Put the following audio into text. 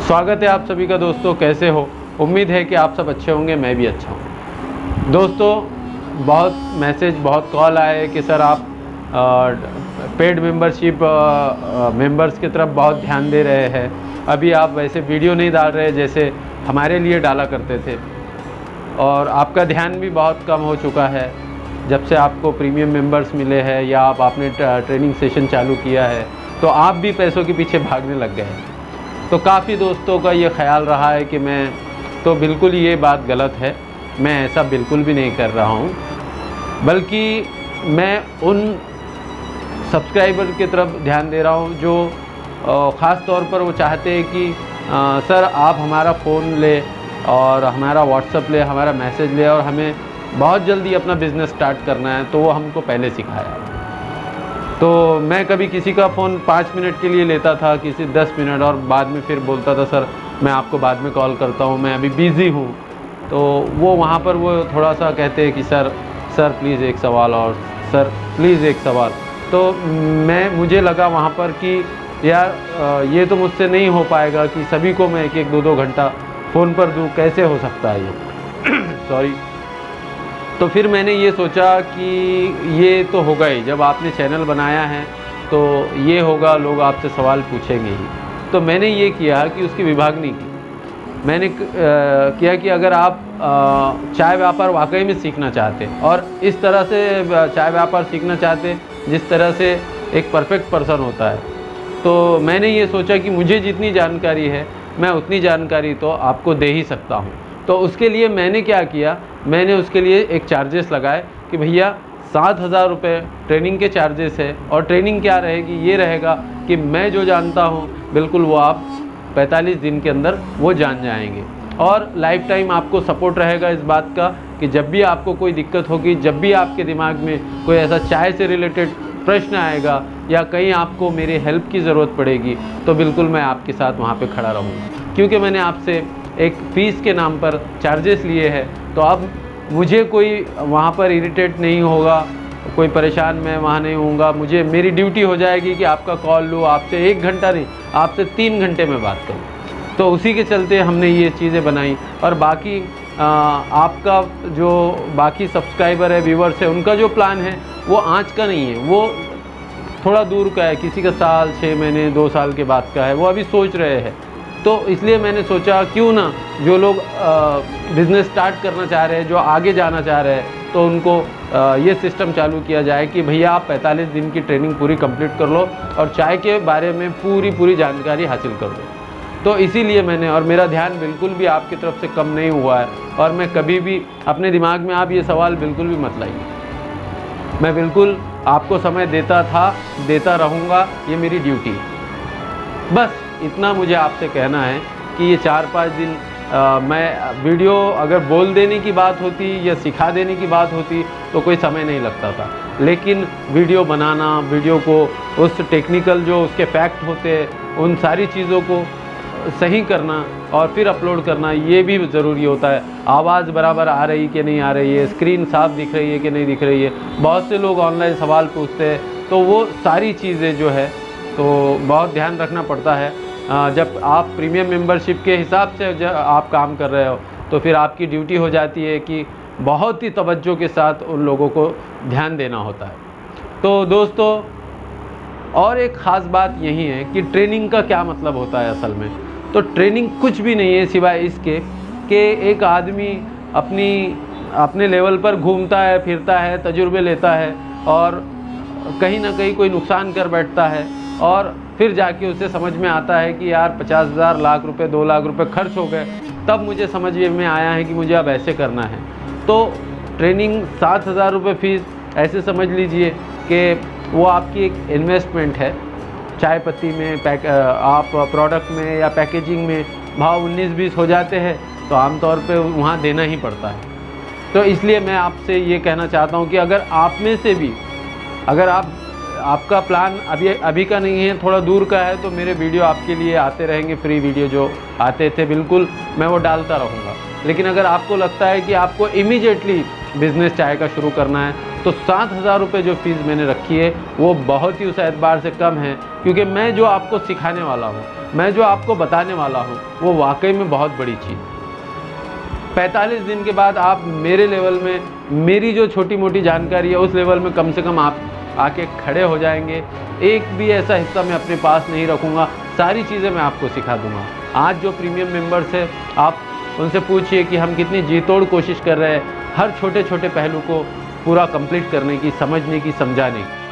स्वागत है आप सभी का दोस्तों। कैसे हो? उम्मीद है कि आप सब अच्छे होंगे, मैं भी अच्छा हूँ। दोस्तों, बहुत मैसेज, बहुत कॉल आए कि सर आप पेड मेंबरशिप मेंबर्स की तरफ बहुत ध्यान दे रहे हैं, अभी आप वैसे वीडियो नहीं डाल रहे जैसे हमारे लिए डाला करते थे, और आपका ध्यान भी बहुत कम हो चुका है जब से आपको प्रीमियम मेंबर्स मिले हैं या आपने ट्रेनिंग सेशन चालू किया है, तो आप भी पैसों के पीछे भागने लग गए हैं। तो काफ़ी दोस्तों का ये ख़्याल रहा है कि मैं तो बिल्कुल ये बात गलत है, मैं ऐसा बिल्कुल भी नहीं कर रहा हूँ, बल्कि मैं उन सब्सक्राइबर की तरफ ध्यान दे रहा हूँ जो ख़ास तौर पर वो चाहते हैं कि सर आप हमारा फ़ोन ले और हमारा व्हाट्सअप ले, हमारा मैसेज ले, और हमें बहुत जल्दी अपना बिज़नेस स्टार्ट करना है। तो वो हमको पहले सिखाया। तो मैं कभी किसी का फ़ोन 5 मिनट के लिए लेता था, किसी 10 मिनट, और बाद में फिर बोलता था सर मैं आपको बाद में कॉल करता हूँ, मैं अभी बिज़ी हूँ। तो वो वहाँ पर वो थोड़ा सा कहते हैं कि सर प्लीज़ एक सवाल, और सर प्लीज़ एक सवाल। तो मुझे लगा वहाँ पर कि यार ये तो मुझसे नहीं हो पाएगा कि सभी को मैं 1-1, 2-2 घंटा फ़ोन पर दूँ, कैसे हो सकता है ये सॉरी। तो फिर मैंने ये सोचा कि ये तो होगा ही, जब आपने चैनल बनाया है तो ये होगा, लोग आपसे सवाल पूछेंगे ही। तो मैंने ये किया कि उसकी विभागनी की। मैंने किया कि अगर आप चाय व्यापार वाकई में सीखना चाहते और इस तरह से चाय व्यापार सीखना चाहते जिस तरह से एक परफेक्ट पर्सन होता है, तो मैंने ये सोचा कि मुझे जितनी जानकारी है मैं उतनी जानकारी तो आपको दे ही सकता हूँ। तो उसके लिए मैंने क्या किया, मैंने उसके लिए एक चार्जेस लगाए कि भैया 7,000 रुपये ट्रेनिंग के चार्जेस है। और ट्रेनिंग क्या रहेगी, ये रहेगा कि मैं जो जानता हूँ बिल्कुल वो आप 45 दिन के अंदर वो जान जाएंगे, और लाइफ टाइम आपको सपोर्ट रहेगा इस बात का कि जब भी आपको कोई दिक्कत होगी, जब भी आपके दिमाग में कोई ऐसा चाय से रिलेटेड प्रश्न आएगा या कहीं आपको मेरे हेल्प की ज़रूरत पड़ेगी, तो बिल्कुल मैं आपके साथ वहाँ पे खड़ा रहूँगा। क्योंकि मैंने आपसे एक फ़ीस के नाम पर चार्जेस लिए हैं, तो अब मुझे कोई वहाँ पर इरिटेट नहीं होगा, कोई परेशान मैं वहाँ नहीं होऊंगा। मुझे मेरी ड्यूटी हो जाएगी कि आपका कॉल लूँ, आपसे 1 घंटा नहीं, आपसे 3 घंटे में बात करूँ। तो उसी के चलते हमने ये चीज़ें बनाई। और बाकी आपका जो बाकी सब्सक्राइबर है, व्यूवर्स है, उनका जो प्लान है वो आज का नहीं है, वो थोड़ा दूर का है, किसी का साल, 6 महीने, 2 साल के बाद का है, वो अभी सोच रहे हैं। तो इसलिए मैंने सोचा क्यों ना जो लोग बिज़नेस स्टार्ट करना चाह रहे हैं, जो आगे जाना चाह रहे हैं, तो उनको ये सिस्टम चालू किया जाए कि भैया आप 45 दिन की ट्रेनिंग पूरी कंप्लीट कर लो और चाय के बारे में पूरी जानकारी हासिल कर लो। तो इसीलिए मैंने, और मेरा ध्यान बिल्कुल भी आपकी तरफ से कम नहीं हुआ है, और मैं कभी भी अपने दिमाग में आप ये सवाल बिल्कुल भी मत लाइए। मैं बिल्कुल आपको समय देता था, देता रहूँगा, ये मेरी ड्यूटी है। बस इतना मुझे आपसे कहना है कि ये 4-5 दिन मैं वीडियो अगर बोल देने की बात होती या सिखा देने की बात होती तो कोई समय नहीं लगता था, लेकिन वीडियो बनाना, वीडियो को उस टेक्निकल जो उसके फैक्ट होते हैं उन सारी चीज़ों को सही करना और फिर अपलोड करना, ये भी ज़रूरी होता है। आवाज़ बराबर आ रही कि नहीं आ रही है, स्क्रीन साफ दिख रही है कि नहीं दिख रही है, बहुत से लोग ऑनलाइन सवाल पूछते हैं, तो वो सारी चीज़ें जो है तो बहुत ध्यान रखना पड़ता है। जब आप प्रीमियम मेंबरशिप के हिसाब से जब आप काम कर रहे हो तो फिर आपकी ड्यूटी हो जाती है कि बहुत ही तवज्जो के साथ उन लोगों को ध्यान देना होता है। तो दोस्तों, और एक ख़ास बात यही है कि ट्रेनिंग का क्या मतलब होता है असल में। तो ट्रेनिंग कुछ भी नहीं है सिवाय इसके कि एक आदमी अपने लेवल पर घूमता है, फिरता है, तजुर्बे लेता है और कहीं ना कहीं कोई नुकसान कर बैठता है, और फिर जाके उसे समझ में आता है कि यार 50,000, लाख रुपए, 2 लाख रुपए खर्च हो गए, तब मुझे समझ में आया है कि मुझे अब ऐसे करना है। तो ट्रेनिंग 7,000 रुपये फ़ीस ऐसे समझ लीजिए कि वो आपकी एक इन्वेस्टमेंट है। चाय पत्ती में आप प्रोडक्ट में या पैकेजिंग में भाव 19-20 हो जाते हैं, तो आमतौर पे वहाँ देना ही पड़ता है। तो इसलिए मैं आपसे ये कहना चाहता हूँ कि अगर आप में से भी, अगर आपका प्लान अभी का नहीं है, थोड़ा दूर का है, तो मेरे वीडियो आपके लिए आते रहेंगे, फ्री वीडियो जो आते थे बिल्कुल मैं वो डालता रहूँगा। लेकिन अगर आपको लगता है कि आपको इमीडिएटली बिज़नेस चाय का शुरू करना है, तो 7,000 रुपये जो फ़ीस मैंने रखी है वो बहुत ही उस एतबार से कम है, क्योंकि मैं जो आपको सिखाने वाला हूँ, मैं जो आपको बताने वाला हूँ, वो वाकई में बहुत बड़ी चीज़। 45 दिन के बाद आप मेरे लेवल में, मेरी जो छोटी मोटी जानकारी है उस लेवल में कम से कम आप आके खड़े हो जाएंगे। एक भी ऐसा हिस्सा मैं अपने पास नहीं रखूँगा, सारी चीज़ें मैं आपको सिखा दूँगा। आज जो प्रीमियम मेंबर्स है, आप उनसे पूछिए कि हम कितनी जी तोड़ कोशिश कर रहे हैं हर छोटे छोटे पहलू को पूरा कंप्लीट करने की, समझने की, समझाने की।